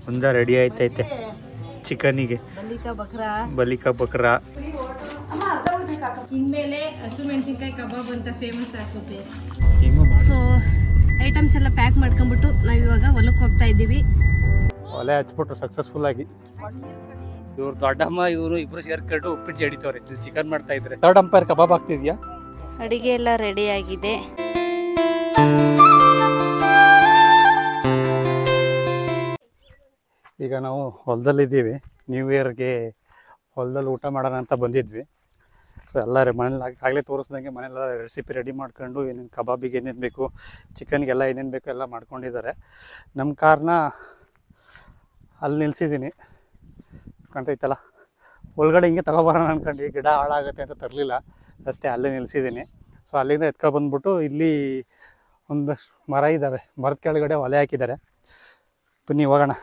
ಹುಂಜ ready ಆಯ್ತೈತೆ ಚಿಕನಿಗೆ. ಬಲಿಕಾ ಬಕ್ರಾ ಇನ್ಮೇಲೆ ಹಸಿಮೆಣಸಿನ್ಕಾಯಿ ಕಬಾಬ್ ಅಂತ ಫೇಮಸ್ ಆಗುತ್ತೆ. ಸೊ ಐಟಮ್ಸ್ ಎಲ್ಲ ಪ್ಯಾಕ್ ಮಾಡ್ಕೊಂಡ್ಬಿಟ್ಟು ನಾವ್ ಇವಾಗ ಹೊಲಕ್ಕೆ ಹೋಗ್ತಾ ಇದ್ದೀವಿ. ಒಲೆ ಹಚ್ಬಿಟ್ರು ಸಕ್ಸಸ್ಫುಲ್ ಆಗಿ. ಇವ್ರು ದೊಡ್ಡಮ್ಮ ಇವರು ಇಬ್ರು ಸೇರ್ಕೊಂಡು ಉಪ್ಪಿಟ್ಟು ಜಡಿತವ್ರೆ. ಚಿಕನ್ ಮಾಡ್ತಾ ಇದ್ರೆ ಥರ್ಡ್ ಅಂಪೈರ್ ಕಬಾಬ್ ಆಗ್ತಿದ್ಯಾ? ಅಡಿಗೆ ಎಲ್ಲ ರೆಡಿ ಆಗಿದೆ. ಈಗ ನಾವು ಹೊಲದಲ್ಲಿದ್ದೀವಿ. ನ್ಯೂ ಇಯರ್ಗೆ ಹೊಲದಲ್ಲಿ ಊಟ ಮಾಡೋಣ ಅಂತ ಬಂದಿದ್ವಿ. ಸೊ ಎಲ್ಲ ಮನೇಲಿ ಆಗಲೇ ತೋರಿಸ್ದಂಗೆ ಮನೆಯೆಲ್ಲ ರೆಸಿಪಿ ರೆಡಿ ಮಾಡ್ಕೊಂಡು ಏನೇನು ಕಬಾಬಿಗೆ ಏನೇನು ಬೇಕು, ಚಿಕನ್ಗೆಲ್ಲ ಏನೇನು ಬೇಕು ಎಲ್ಲ ಮಾಡ್ಕೊಂಡಿದ್ದಾರೆ. ನಮ್ಮ ಕಾರ್ನ ಅಲ್ಲಿ ನಿಲ್ಸಿದ್ದೀನಿ, ಕಾಣ್ತೈತಲ್ಲ. ಒಳಗಡೆ ಹಿಂಗೆ ತಗೊಬರೋಣ ಅಂದ್ಕೊಂಡು ಗಿಡ ಹಾಳಾಗುತ್ತೆ ಅಂತ ತರಲಿಲ್ಲ, ಅಷ್ಟೇ ಅಲ್ಲೇ ನಿಲ್ಸಿದ್ದೀನಿ. ಸೊ ಅಲ್ಲಿಂದ ಎತ್ಕೊಬಂದ್ಬಿಟ್ಟು ಇಲ್ಲಿ ಒಂದಷ್ಟು ಮರ ಇದ್ದಾವೆ, ಮರದ ಕೆಳಗಡೆ ಒಲೆ ಹಾಕಿದ್ದಾರೆ. ಬನ್ನಿ ಹೋಗೋಣ,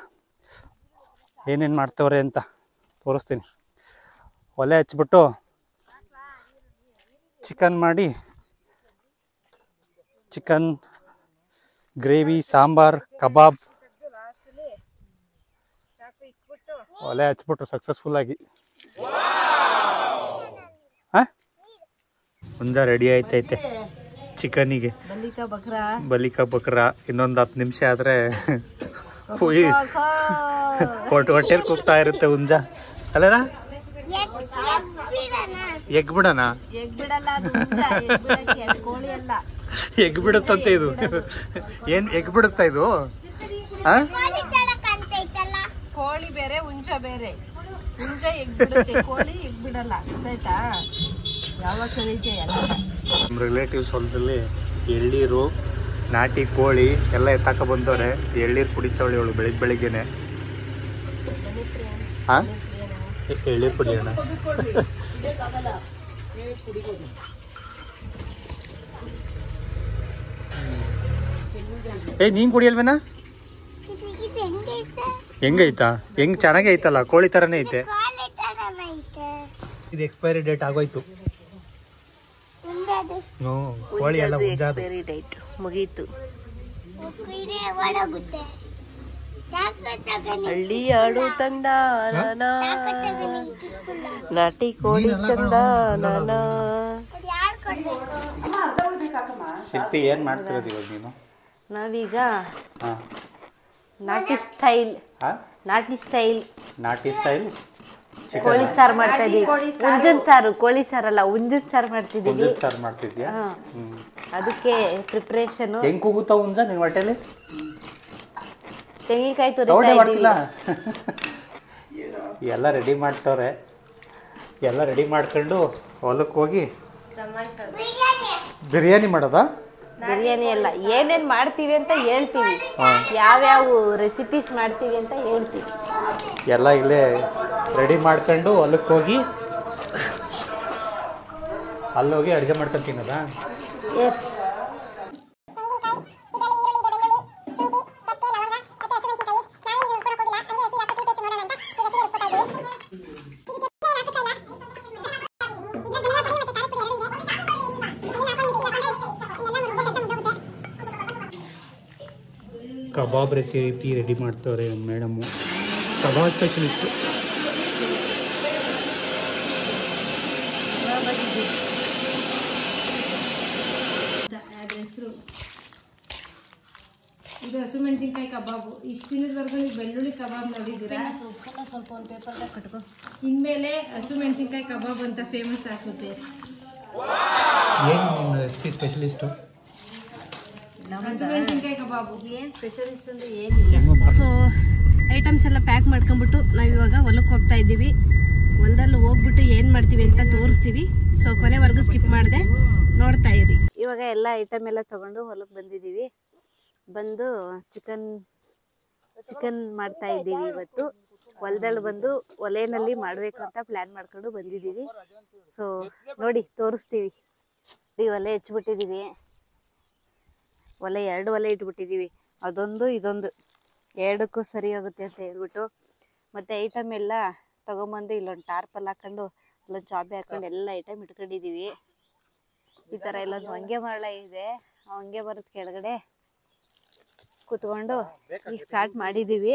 ಏನೇನು ಮಾಡ್ತವ್ರೆ ಅಂತ ತೋರಿಸ್ತೀನಿ. ಒಲೆ ಹಚ್ಬಿಟ್ಟು ಚಿಕನ್ ಮಾಡಿ, ಚಿಕನ್ ಗ್ರೇವಿ, ಸಾಂಬಾರ್, ಕಬಾಬ್ ಒಲೆ ಹಚ್ಬಿಟ್ರು ಸಕ್ಸಸ್ಫುಲ್ ಆಗಿ. ಹುಂಜ ರೆಡಿ ಆಯ್ತೈತೆ ಚಿಕನಿಗೆ. ಬಲಿಕಾ ಬಕ್ರಾ ಇನ್ನೊಂದು 10 ನಿಮಿಷ ಆದ್ರೆ ಹೊಟ್ಟೆಲ್ ಕೂಗ್ತಾ ಇರುತ್ತೆ ಹುಂಜ ಅಲ್ಲನಾ? ಎಗ್ ಬಿಡಣ? ಎಗ್ ಬಿಡುತ್ತಂತೆ ಇದು. ಏನ್ ಎಗ್ ಬಿಡುತ್ತಾ ಇದು? ಕೋಳಿ ಬೇರೆ, ಹುಂಜ ಬೇರೆ. ಹುಂಜ ಎಗ್ ಬಿಡುತ್ತೆ, ಕೋಳಿ ಎಗ್ ಬಿಡಲ್ಲ. ಆಯ್ತಾ? ಯಾವಾಗ ಕಲಿತೆ? ನಮ್ಮ ರಿಲೇಟಿವ್ಸ್ ಹೊಲದಲ್ಲಿ ಎಳ್ಳೀರು, ನಾಟಿ ಕೋಳಿ ಎಲ್ಲ ಎತ್ತಾಕ ಬಂದವ್ರೆ. ಎಳ್ಳೀರು ಕುಡಿತಾವಳಿ ಅವಳು ಬೆಳಿಗ್ಗೆನೆ. ಹಾಂ, ಎಳ್ಳೀರು ಕುಡಿಯೋಣ. ನೀನ್ ಕುಡಿಯಲ್ವೇನಾ? ಹೆಂಗೈತಾ? ಹೆಂಗ್ ಚೆನ್ನಾಗಿ ಐತಲ್ಲ, ಕೋಳಿ ತರನೇ ಐತೆ. ಇದು ಎಕ್ಸ್ಪೈರಿ ಡೇಟ್ ಆಗೋಯ್ತು. ಕೋಳಿ ಎಲ್ಲ ಎಕ್ಸ್ಪೈರಿ ಡೇಟ್ ಮುಗೀತು. ಹಳ್ಳಿ ಆಡು ತಂದ ನಾಟಿ ಕೋಳಿ ಚಂದ. ಶಿಲ್ಪಿ ಏನ್ ಮಾಡ್ತಿರೋದು ಇವಾಗ ನೀನು? ನಾವೀಗ ನಾಟಿ ಸ್ಟೈಲ್ ಕೋಳಿ ಸಾರು ಮಾಡ್ತಾ ಇದೀವಿ. ಹುಂಜನ್ ಸಾರು, ಕೋಳಿ ಸಾರಲ್ಲ, ಹುಂಜನ್ ಸಾರು ಮಾಡ್ತಿದ್ದೀವಿ. ಸಾರು ಮಾಡ್ತಿದ್ಯಾ? ಅದಕ್ಕೆ ಪ್ರಿಪರೇಷನ್. ಹೆಂಗ್ ಕೂಗುತ್ತಾ ಹುಂಜ ನಿನ್ ಹೊಟ್ಟೆಲಿ? ತೆಂಗಿನಕಾಯಿ ತುರಿತಾ ಇದ್ದೀವಿ. ಎಲ್ಲ ರೆಡಿ ಮಾಡ್ತವ್ರೆ. ಎಲ್ಲ ರೆಡಿ ಮಾಡ್ಕೊಂಡು ಹೊಲಕ್ಕೆ ಹೋಗಿ ಬಿರಿಯಾನಿ ಮಾಡೋದಾ? ಬಿರಿಯಾನಿ ಎಲ್ಲ ಏನೇನ್ ಮಾಡ್ತೀವಿ ಅಂತ ಹೇಳ್ತೀವಿ, ಯಾವ್ಯಾವ ರೆಸಿಪೀಸ್ ಮಾಡ್ತೀವಿ ಅಂತ ಹೇಳ್ತೀವಿ. ಎಲ್ಲ ಇಲ್ಲೇ ರೆಡಿ ಮಾಡ್ಕೊಂಡು ಹೊಲಕ್ಕೆ ಹೋಗಿ ಅಲ್ಲೋಗಿ ಅಡುಗೆ ಮಾಡ್ಕೊಂಡು ತಿನ್ನೋದಾ? ಎಸ್. ಕಬಾಬ್ ರೆಸಿಪಿ ರೆಡಿ ಮಾಡ್ತವ್ರೆ ಮೇಡಮು, ಕಬಾಬ್ ಸ್ಪೆಷಲಿಸ್ಟು. ಇದು ಹಸಿಮೆಣಸಿನ್ಕಾಯಿ ಕಬಾಬು. ಇಷ್ಟು ದಿನದವರೆಗೂ ನೀವು ಬೆಳ್ಳುಳ್ಳಿ ಕಬಾಬ್ ನೋಡಿದ್ದೀರಾ? ಸ್ವಲ್ಪ ಒಂದು ಪೇಪರ್ದಾಗ ಕಟ್ಕೊ. ಇನ್ಮೇಲೆ ಹಸಿಮೆಣಸಿನ್ಕಾಯಿ ಕಬಾಬ್ ಅಂತ ಫೇಮಸ್ ಆಗುತ್ತೆ. ಏನು ನಿಮ್ಮ ರೆಸಿಪಿ ಸ್ಪೆಷಲಿಸ್ಟು? ಹಸಿಮೆಣಸಿನ್ಕಾಯಿ ಕಬಾಬು ಏನು ಸ್ಪೆಷಲಿಸ್ಟ್ ಅಂದರೆ ಏನಿಲ್ಲ. ಸೊ ಐಟಮ್ಸ್ ಎಲ್ಲ ಪ್ಯಾಕ್ ಮಾಡ್ಕೊಂಡ್ಬಿಟ್ಟು ನಾವು ಇವಾಗ ಹೊಲಕ್ಕೆ ಹೋಗ್ತಾ ಇದ್ದೀವಿ. ಹೊಲದಲ್ಲಿ ಹೋಗ್ಬಿಟ್ಟು ಏನು ಮಾಡ್ತೀವಿ ಅಂತ ತೋರಿಸ್ತೀವಿ. ಸೊ ಕೊನೆವರೆಗೂ ಸ್ಕಿಪ್ ಮಾಡಿದೆ, ನೋಡ್ತಾ ಇರಿ. ಇವಾಗ ಎಲ್ಲ ಐಟಮ್ ಎಲ್ಲ ತೊಗೊಂಡು ಹೊಲಕ್ಕೆ ಬಂದಿದ್ದೀವಿ. ಬಂದು ಚಿಕನ್ ಮಾಡ್ತಾ ಇದ್ದೀವಿ. ಇವತ್ತು ಹೊಲದಲ್ಲಿ ಬಂದು ಒಲೆಯಲ್ಲಿ ಮಾಡಬೇಕು ಅಂತ ಪ್ಲ್ಯಾನ್ ಮಾಡ್ಕೊಂಡು ಬಂದಿದ್ದೀವಿ. ಸೊ ನೋಡಿ ತೋರಿಸ್ತೀವಿ. ಒಲೆ ಹಚ್ಬಿಟ್ಟಿದ್ದೀವಿ. ಒಲೆ 2 ಒಲೆ ಇಟ್ಬಿಟ್ಟಿದ್ದೀವಿ. ಅದೊಂದು ಇದೊಂದು ಎರಡಕ್ಕೂ ಸರಿ ಹೋಗುತ್ತೆ ಅಂತ ಹೇಳ್ಬಿಟ್ಟು. ಮತ್ತು ಐಟಮ್ ಎಲ್ಲ ತೊಗೊಂಬಂದು ಇಲ್ಲೊಂದು ಟಾರ್ಪಲ್ ಹಾಕೊಂಡು ಅಲ್ಲೊಂದು ಚಾಪೆ ಹಾಕೊಂಡು ಎಲ್ಲ ಐಟಮ್ ಇಟ್ಕೊಂಡಿದ್ದೀವಿ. ಈ ಥರ ಇಲ್ಲೊಂದು ಹೊಂಗೆ ಮರಳ ಇದೆ. ಆ ಹೊಂಗೆ ಮರದ ಕೆಳಗಡೆ ಕುತ್ಕೊಂಡು ಈಗ ಸ್ಟಾರ್ಟ್ ಮಾಡಿದ್ದೀವಿ.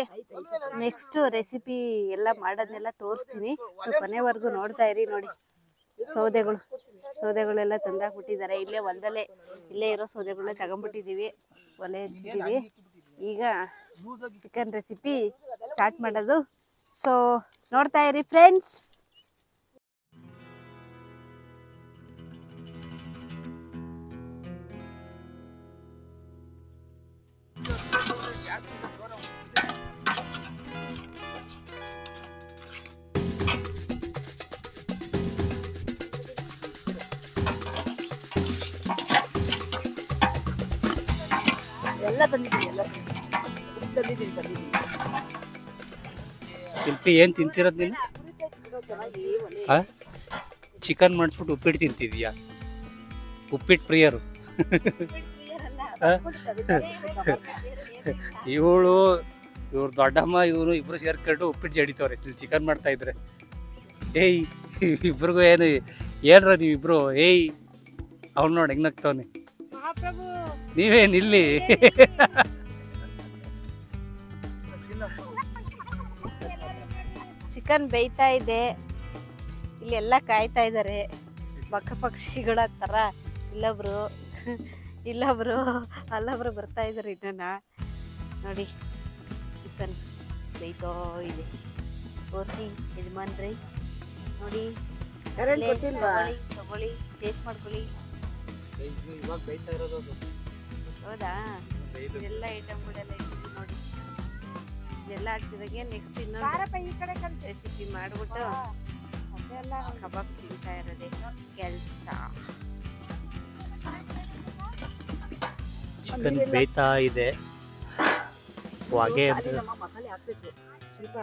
ನೆಕ್ಸ್ಟ್ ರೆಸಿಪಿ ಎಲ್ಲ ಮಾಡೋದನ್ನೆಲ್ಲ ತೋರಿಸ್ತೀನಿ. ಸೊ ಕೊನೆವರೆಗೂ ನೋಡ್ತಾ ಇರಿ. ನೋಡಿ ಸೌದೆಗಳೆಲ್ಲ ತಂದಾಕ್ಬಿಟ್ಟಿದ್ದಾರೆ. ಇಲ್ಲೇ ಹೊಲದಲ್ಲೇ ಇಲ್ಲೇ ಇರೋ ಸೌದೆಗಳನ್ನ ತಗೊಂಡ್ಬಿಟ್ಟಿದ್ದೀವಿ, ಒಲೆ ಹಚ್ಚಿದ್ದೀವಿ. ಈಗ ಚಿಕನ್ ರೆಸಿಪಿ ಸ್ಟಾರ್ಟ್ ಮಾಡೋದು. ಸೊ ನೋಡ್ತಾ ಇರಿ ಫ್ರೆಂಡ್ಸ್. ಎಲ್ಲ ತಂದಿದ್ದೀನಿ ಶಿಲ್ಪಿ ಏನು ತಿಂತಿರೋದು ನೀನು? ಚಿಕನ್ ಮಾಡಿಸ್ಬಿಟ್ಟು ಉಪ್ಪಿಟ್ಟು ತಿಂತಿದ್ಯಾ? ಉಪ್ಪಿಟ್ಟು ಪ್ರಿಯರು. ಇವ್ರ ದೊಡ್ಡಮ್ಮ ಇವನು ಇಬ್ರು ಸೇರ್ಕೊಂಡು ಉಪ್ಪಿಟ್ಟು ಜಡಿತವ್ರೆ ಚಿಕನ್ ಮಾಡ್ತಾ ಇದ್ರೆ. ಏಯ್ ಇಬ್ರಿಗೂ ಏನ್ರ ನೀವಿಬ್ರು? ಏಯ್ ಅವ್ನು ನೋಡಿ ಹೆಂಗ್ ನಗ್ತವನೆ. ನೀವೇನ್ ಇಲ್ಲಿ? ಚಿಕನ್ ಬೇಯ್ತಾ ಇದೆ, ಇಲ್ಲೆಲ್ಲ ಕಾಯ್ತಾ ಇದ್ದಾರೆ ಬಕ್ಕ ಪಕ್ಷಿಗಳ ತರ. ಅಲ್ಲೊಬ್ರು ಬರ್ತಾ ಇದ್ದಾರೆ. ಇದನ್ನ ನೋಡಿ, ಚಿಕನ್ ಬೇಯ್ತೋ ಇದೆ. ತೋರಿಸಿ ಯಜಮಾನ್ರಿ, ನೋಡಿ ತಗೊಳ್ಳಿ, ಟೇಸ್ಟ್ ಮಾಡ್ಕೊಳ್ಳಿ. ಇವಾಗ ಬೇಯ್ತಾ ಇರೋದು. ಹೌದಾ? ಇದೆಲ್ಲ ಐಟಮ್ಗಳೆಲ್ಲ ಇಟ್ಟಿದ್ದೀವಿ ನೋಡಿ. ಇದೆಲ್ಲ ಹಾಕ್ತಿದಾಗೆ ನೆಕ್ಸ್ಟ್ ಇನ್ನೊಂದು ರೆಸಿಪಿ ಮಾಡ್ಬಿಟ್ಟು ಕಬಾಬ್ ತಿಂತಾ ಇರೋದೇ ಕೆಲಸ. ಚಿಕನ್ ಬೇಯ್ತಾ ಇದೆ. ಹೊಗೆ ಮಸಾಲೆ ಹಾಕ್ಬೇಕು ಸ್ವಲ್ಪ.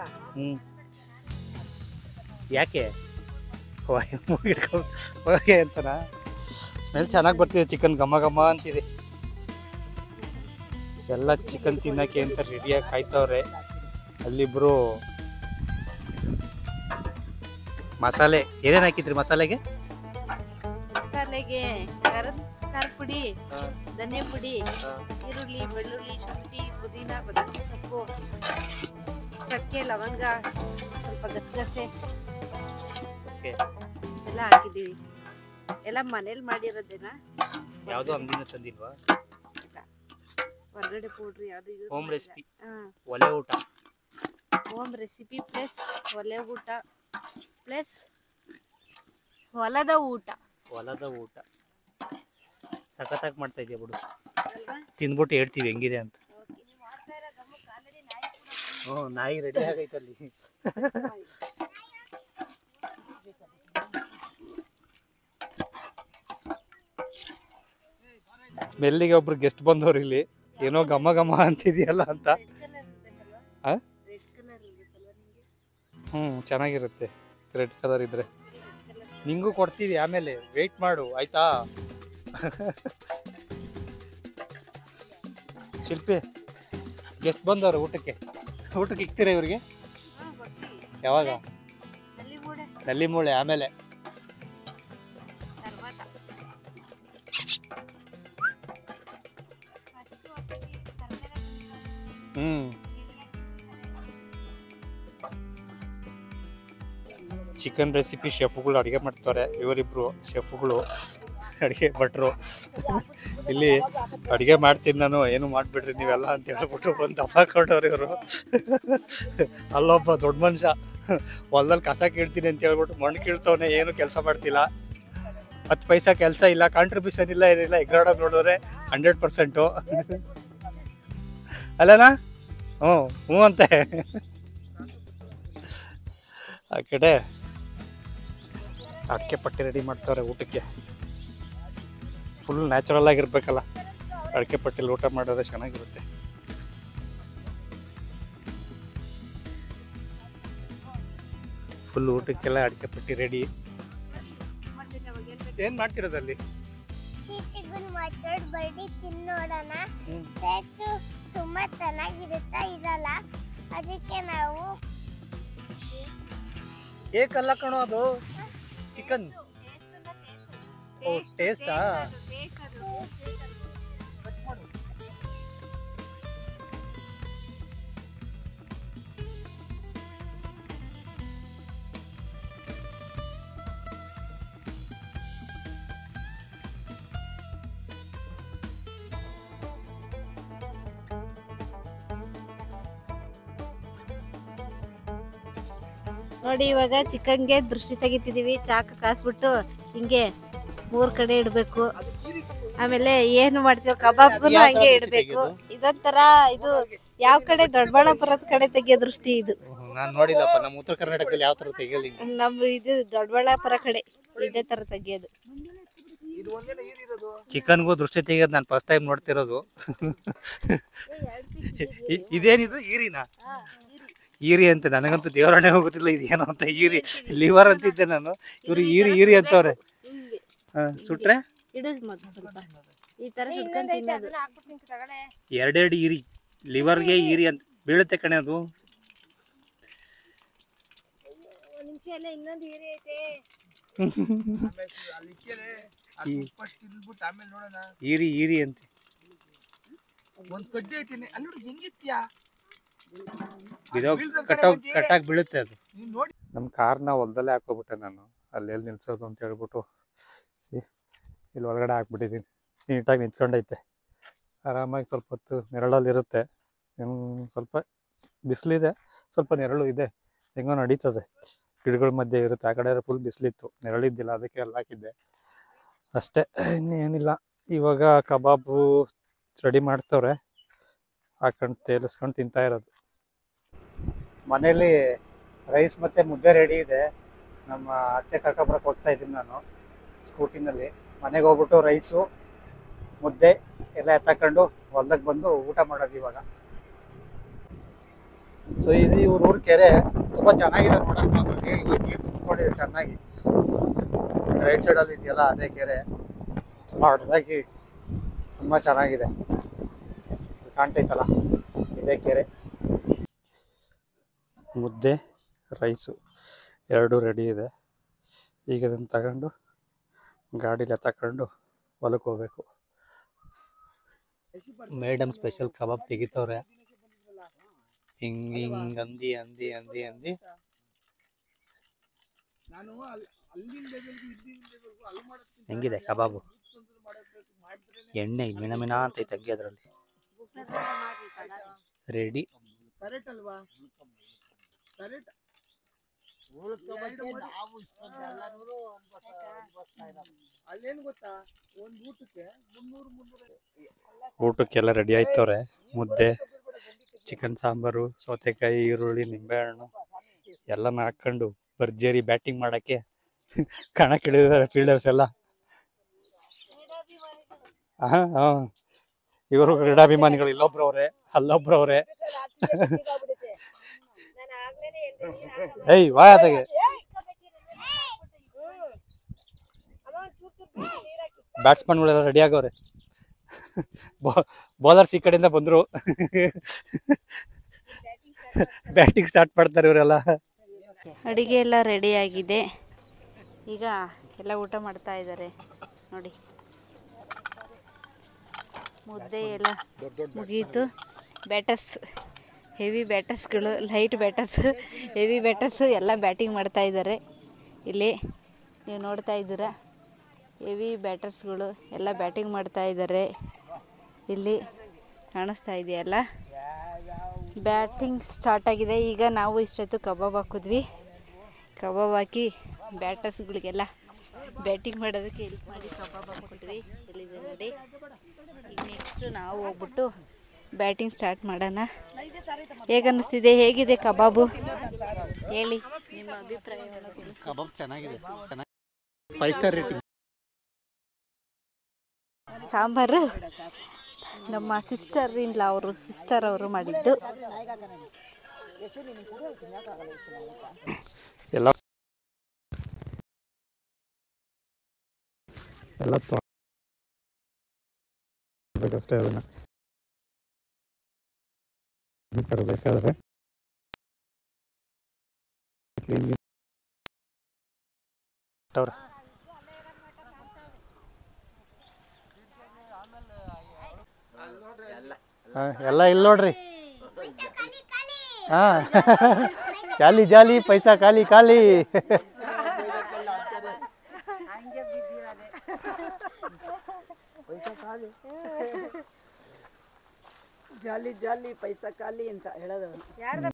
ಯಾಕೆ ಹೊಗೆ ಅಂತನಾ? ಸ್ಮೆಲ್ ಚೆನ್ನಾಗಿ ಬರ್ತಿದೆ. ಚಿಕನ್ ಘಮ ಘಮ ಅಂತಿದೆ. ಎಲ್ಲ ಚಿಕನ್ ತಿನ್ನಕ್ಕೆ ಅಂತ ರೆಡಿಯಾಗಿ ಕಾಯ್ತವ್ರೆ. ಅಲ್ಲಿಬ್ರು ಮಸಾಲೆ ಏನೇನು ಹಾಕಿದ್ರಿ? ಮಸಾಲೆಗೆ ಖಾರ ಪುಡಿ, ಧನಿಯಾ ಪುಡಿ, ಈರುಳ್ಳಿ, ಬೆಳ್ಳುಳ್ಳಿ, ಶುಂಠಿ, ಪುದೀನ, ಕೊತ್ತಂಬರಿ ಸೊಪ್ಪು, ಚಕ್ಕೆ, ಲವಂಗ, ಸ್ವಲ್ಪ ಗಸಗಸೆ ಎಲ್ಲ ಹಾಕಿದ್ದೀವಿ. ಎಲ್ಲ ಮನೇಲಿ ಮಾಡಿರೋದೇನಾ? ಯಾವುದು ಅಂಗಡಿನ ತಂದಿಲ್ವಾ? ಹೊರಗಡೆ ಪೌಡ್ರ್ ಯಾವುದು ಯೂಸ್? ಹೋಮ್ ರೆಸಿಪಿ, ಒಲೆ ಊಟ. ಹೋಮ್ ರೆಸಿಪಿ ಪ್ಲಸ್ ಒಲೆ ಊಟ ಪ್ಲಸ್ ಹೊಲದ ಊಟ. ಸಖತ್ತಾಗಿ ಮಾಡ್ತಾ ಇದೆಯಾ ಬಿಡು. ತಿಂದ್ಬಿಟ್ಟು ಹೇಳ್ತೀವಿ ಹೆಂಗಿದೆ ಅಂತ. ನಾಯಿ ರೆಡಿ ಆಗೈತಲ್ಲಿ. ಮೆಲ್ಲಿಗೆ ಒಬ್ರು ಗೆಸ್ಟ್ ಬಂದವ್ರು ಇಲ್ಲಿ. ಏನೋ ಘಮ ಘಮ ಅಂತಿದೆಯಲ್ಲ ಅಂತ. ಚೆನ್ನಾಗಿರುತ್ತೆ ರೆಡ್ ಕಲರ್ ಇದ್ರೆ. ನಿಂಗೂ ಕೊಡ್ತೀವಿ ಆಮೇಲೆ, ವೆಯ್ಟ್ ಮಾಡು ಆಯ್ತಾ? ಶಿಲ್ಪಿ, ಗೆಸ್ಟ್ ಬಂದವ್ರು ಊಟಕ್ಕೆ ಇಕ್ತೀರಾ ಇವ್ರಿಗೆ? ಯಾವಾಗ? ನಲ್ಲಿ ಮೂಳೆ ಆಮೇಲೆ. ಚಿಕನ್ ರೆಸಿಪಿ ಶೆಫ್ಗಳು ಅಡುಗೆ ಮಾಡ್ತಾರೆ. ಇವರಿಬ್ರು ಶೆಫ್ಗಳು, ಅಡುಗೆ ಭಟ್ರು. ಇಲ್ಲಿ ಅಡುಗೆ ಮಾಡ್ತೀನಿ ನಾನು, ಏನು ಮಾಡಿಬಿಡ್ರಿ ನೀವೆಲ್ಲ ಅಂತ ಹೇಳ್ಬಿಟ್ಟು ಬಂದು ದಫಾಕೊಂಡವ್ರು ಇವರು. ಅಲ್ಲೊಬ್ಬ ದೊಡ್ಡ ಮನುಷ್ಯ ಹೊಲದಲ್ಲಿ ಕಸ ಕೀಳ್ತೀನಿ ಅಂತ ಹೇಳ್ಬಿಟ್ಟು ಮಣ್ಣು ಕೀಳ್ತವನೆ, ಏನು ಕೆಲಸ ಮಾಡ್ತಿಲ್ಲ. 10 ಪೈಸಾ ಕೆಲಸ ಇಲ್ಲ, ಕಾಂಟ್ರಿಬ್ಯೂಷನ್ ಇಲ್ಲ, ಏನಿಲ್ಲ. ಎಗ್ರಾಡೋಗಿ ನೋಡಿದ್ರೆ 100%. ಅಲ್ಲನಾ? ಹ್ಞೂ ಅಂತೆ. ಆ ಕಡೆ ಅಡಿಕೆ ಪಟ್ಟಿ ರೆಡಿ ಮಾಡ್ತಾರೆ ಊಟಕ್ಕೆ. ಫುಲ್ ನ್ಯಾಚುರಲ್ ಆಗಿರ್ಬೇಕಲ್ಲ, ಅಡಿಕೆ ಪಟ್ಟಿಲಿ ಊಟ ಮಾಡಿದ್ರೆ ಚೆನ್ನಾಗಿರುತ್ತೆ. ಫುಲ್ ಊಟಕ್ಕೆಲ್ಲ ಅಡಿಕೆ ಪಟ್ಟಿ ರೆಡಿ. ಏನ್ ಮಾಡ್ತಿರೋದಲ್ಲಿ? ತುಂಬಾ ಚೆನ್ನಾಗಿರುತ್ತಾ ಇರಲ್ಲ, ಅದಕ್ಕೆ ನಾವು ಕೇಕಲ್ಲ ಕಣೋ ಅದು, ಚಿಕನ್. ಓ ಟೇಸ್ಟಾ? ನೋಡಿ ಇವಾಗ ಚಿಕನ್ಗೆ ದೃಷ್ಟಿ ತೆಗಿತಿದೀವಿ. ಚಾಕ್ ಕಾಸ್ಬಿಟ್ಟು ಹಿಂಗೆ 3 ಕಡೆ ಇಡ್ಬೇಕು. ಆಮೇಲೆ ಏನು ಮಾಡ್ತೀವಿ ಕಬಾಬ್ಗೂ ಹಂಗೆ ಇಡ್ಬೇಕು. ಇದೊಂಥರ ಇದು ಯಾವ ಕಡೆ ದೊಡ್ಡಬಳ್ಳಾಪುರದ ಕಡೆ ತೆಗಿಯೋ ದೃಷ್ಟಿ ಇದು. ನಾನು ನೋಡಿಲ್ಲಪ್ಪ, ನಮ್ಮ ಉತ್ತರ ಕರ್ನಾಟಕದಲ್ಲಿ ಯಾವ ತರ ತೆಗಿಯಲಿ. ನಮ್ಮ ಇದು ದೊಡ್ಡಬಳ್ಳಾಪುರ ಕಡೆ ಇದೇ ತರ ತೆಗಿಯೋದು. ಚಿಕನ್ಗೂ ದೃಷ್ಟಿ ತೆಗಿಯೋದು ನಾನು ಫಸ್ಟ್ ಟೈಮ್ ನೋಡ್ತಿರೋದು. ಇದೇನಿದು ಈರಿನಾ? ಈರಿ ಅಂತ ನನಗಂತೂ ದೇವರನ್ನೇ ಹೋಗುತ್ತಿಲ್ಲ ಇದೇನೋ ಅಂತ. ಈರಿ ಲಿವರ್ ಅಂತಿದ್ದೆ ನಾನು, ಇವ್ರು ಈರಿ ಈರಿ ಅಂತವ್ರೆ. ಸುಟ್ರೆ ಸ್ವಲ್ಪ ಈ ತರ ಸುಟ್ಕೊಂಡ್ ತಿನ್ನೋದು. 2 ಈರಿ ಲಿವರ್ಗೆ ಈರಿ ಅಂತ ಬೀಳುತ್ತೆ ಕಣೆ ಅದು. ಇನ್ನೊಂದು ಈರಿ ಐತೆ. ಈರಿ ಈರಿ ಅಂತ ಒಂದ್ ಕಡ್ಡಿ ಐತೀನಿ ಅಲ್ಲಿ ನೋಡಿ ಹೆಂಗಿತ್ಯಾ ಕಟ್ಟಾಗಿ ಬೀಳುತ್ತೆ ಅದು. ನಮ್ಮ ಕಾರ್ನ ಹೊಲದಲ್ಲೇ ಹಾಕೋಬಿಟ್ಟೆ ನಾನು. ಅಲ್ಲೆಲ್ಲಿ ನಿಲ್ಸೋದು ಅಂತ ಹೇಳ್ಬಿಟ್ಟು ಇಲ್ಲಿ ಒಳಗಡೆ ಹಾಕ್ಬಿಟ್ಟಿದ್ದೀನಿ. ನೀಟಾಗಿ ನಿಂತ್ಕೊಂಡೈತೆ ಆರಾಮಾಗಿ. ಸ್ವಲ್ಪ ಹೊತ್ತು ನೆರಳಲ್ಲಿ ಇರುತ್ತೆ. ಸ್ವಲ್ಪ ಬಿಸಿಲಿದೆ, ಸ್ವಲ್ಪ ನೆರಳು ಇದೆ, ಹೆಂಗೋ ನಡೀತದೆ. ಗಿಡಗಳ ಮಧ್ಯೆ ಇರುತ್ತೆ. ಆ ಕಡೆ ಫುಲ್ ಬಿಸಿಲಿತ್ತು, ನೆರಳಿದ್ದಿಲ್ಲ, ಅದಕ್ಕೆ ಅಲ್ಲಿ ಹಾಕಿದ್ದೆ ಅಷ್ಟೇ, ಇನ್ನೇನಿಲ್ಲ. ಇವಾಗ ಕಬಾಬು ರೆಡಿ ಮಾಡ್ತವ್ರೆ, ಹಾಕೊಂಡು ತೇಲಿಸ್ಕೊಂಡು ತಿಂತಾ ಇರೋದು. ಮನೇಲಿ ರೈಸ್ ಮತ್ತು ಮುದ್ದೆ ರೆಡಿ ಇದೆ. ನಮ್ಮ ಅತ್ತೆ ಕರ್ಕೊಬರಕ್ಕೆ ಹೋಗ್ತಾ ಇದ್ದೀನಿ ನಾನು ಸ್ಕೂಟಿನಲ್ಲಿ. ಮನೆಗೆ ಹೋಗ್ಬಿಟ್ಟು ರೈಸು ಮುದ್ದೆ ಎಲ್ಲ ಎತ್ತಕೊಂಡು ಹೊಲ್ದಾಗ ಬಂದು ಊಟ ಮಾಡೋದು ಇವಾಗ. ಸೊ ಇದು ಇವ್ರ ಊರ ಕೆರೆ ತುಂಬ ಚೆನ್ನಾಗಿದೆ ನೋಡೋಕೆ. ನೀರು ತುಂಬಿಕೊಂಡಿದೆ ಚೆನ್ನಾಗಿ. ರೈಟ್ ಸೈಡಲ್ಲಿ ಇದೆಯಲ್ಲ ಅದೇ ಕೆರೆ, ತುಂಬ ದೊಡ್ಡದಾಗಿ ತುಂಬ ಚೆನ್ನಾಗಿದೆ. ಕಾಣ್ತೈತಲ್ಲ ಇದೇ ಕೆರೆ. ಮುದ್ದೆ ರೈಸು 2 ರೆಡಿ ಇದೆ. ಈಗ ಇದನ್ನು ತಗೊಂಡು ಗಾಡೀಲಿ ತಗೊಂಡು ಹೊಲಕ್ಕೆ ಹೋಗ್ಬೇಕು. ಮೇಡಮ್ ಸ್ಪೆಷಲ್ ಕಬಾಬ್ ತೆಗಿತವ್ರೆ. ಹಿಂಗ್ ಅಂದಿ ಅಂದಿ ಅಂದಿ ಅಂದಿ ಹೆಂಗಿದೆ ಕಬಾಬು? ಎಣ್ಣೆ ಮಿಣ ಮಿಣ ಅಂತ ಐತೆ ಅದರಲ್ಲಿ. ರೆಡಿ. ಊಟಕ್ಕೆಲ್ಲ ರೆಡಿ ಆಯ್ತವ್ರೆ. ಮುದ್ದೆ, ಚಿಕನ್ ಸಾಂಬಾರು, ಸೌತೆಕಾಯಿ, ಈರುಳ್ಳಿ, ನಿಂಬೆಹಣ್ಣು ಎಲ್ಲನ ಹಾಕೊಂಡು ಭರ್ಜರಿ ಬ್ಯಾಟಿಂಗ್ ಮಾಡಕ್ಕೆ ಕಣಕ್ಕಿಳಿದಿದ್ದಾರೆ ಫೀಲ್ಡರ್ಸ್ ಎಲ್ಲ. ಇವರು ಕ್ರೀಡಾಭಿಮಾನಿಗಳು. ಇಲ್ಲೊಬ್ರವ್ರೆ, ಅಲ್ಲೊಬ್ರವ್ರೆ. ಏಯ್ ವಾಯತೆಗೆ ಬ್ಯಾಟ್ಸ್ಮನ್ಗಳೆಲ್ಲ ರೆಡಿ ಆಗವ್ರೆ. ಬೌಲರ್ಸ್ ಈ ಕಡೆಯಿಂದ ಬಂದ್ರು, ಬ್ಯಾಟಿಂಗ್ ಸ್ಟಾರ್ಟ್ ಮಾಡ್ತಾರೆ ಇವರೆಲ್ಲ. ಅಡಿಗೆ ಎಲ್ಲ ರೆಡಿ ಆಗಿದೆ. ಈಗ ಎಲ್ಲ ಊಟ ಮಾಡ್ತಾ ಇದ್ದಾರೆ ನೋಡಿ. ಮುದ್ದೆ ಎಲ್ಲ ಮುಗೀತು. ಬ್ಯಾಟರ್ಸ್, ಹೆವಿ ಬ್ಯಾಟರ್ಸ್ಗಳು, ಲೈಟ್ ಬ್ಯಾಟರ್ಸ್, ಹೆವಿ ಬ್ಯಾಟರ್ಸ್ ಎಲ್ಲ ಬ್ಯಾಟಿಂಗ್ ಮಾಡ್ತಾ ಇದ್ದಾರೆ. ಇಲ್ಲಿ ನೀವು ನೋಡ್ತಾ ಇದ್ದೀರಾ, ಹೆವಿ ಬ್ಯಾಟರ್ಸ್ಗಳು ಎಲ್ಲ ಬ್ಯಾಟಿಂಗ್ ಮಾಡ್ತಾ ಇದ್ದಾರೆ. ಇಲ್ಲಿ ಕಾಣಿಸ್ತಾ ಇದೆಯಲ್ಲ, ಬ್ಯಾಟಿಂಗ್ ಸ್ಟಾರ್ಟ್ ಆಗಿದೆ. ಈಗ ನಾವು ಇಷ್ಟೊತ್ತು ಕಬಾಬ್ ಹಾಕಿದ್ವಿ. ಕಬಾಬ್ ಹಾಕಿ ಬ್ಯಾಟರ್ಸ್ಗಳಿಗೆಲ್ಲ ಬ್ಯಾಟಿಂಗ್ ಮಾಡೋದಕ್ಕೆ ಹೆಲ್ಪ್ ಮಾಡಿ ಕಬಾಬ್ ಹಾಕ್ಕೊಟ್ವಿ. ಇಲ್ಲಿದೆ ನೋಡಿ. ಈಗ ನೆಕ್ಸ್ಟು ನಾವು ಹೋಗ್ಬಿಟ್ಟು ಬ್ಯಾಟಿಂಗ್ ಸ್ಟಾರ್ಟ್ ಮಾಡೋಣ. ಹೇಗನ್ನಿಸ್ತಿದೆ, ಹೇಗಿದೆ ಕಬಾಬು ಹೇಳಿ, ನಿಮ್ಮ ಅಭಿಪ್ರಾಯವನ್ನು ತಿಳಿಸಿ. ಕಬಾಬ್ ಚೆನ್ನಾಗಿದೆ, 5 ಸ್ಟಾರ್ ರೇಟಿಂಗ್. ಸಾಂಬಾರು ನಮ್ಮ ಸಿಸ್ಟರ್ ಅವರು ಮಾಡಿದ್ದು. ಎಲ್ಲ ಬೇಕಷ್ಟೇ ಅದನ್ನ ಬೇಕಾದ್ರೆ ಎಲ್ಲ ಇಲ್ಲಿ ನೋಡ್ರಿ. ಹಾ ಜಾಲಿ ಜಾಲಿ, ಪೈಸಾ ಖಾಲಿ ಖಾಲಿ. ಜಾಲಿ ಜಾಲಿ ಪೈಸಾ ಖಾಲಿ ಅಂತ ಹೇಳೋದು.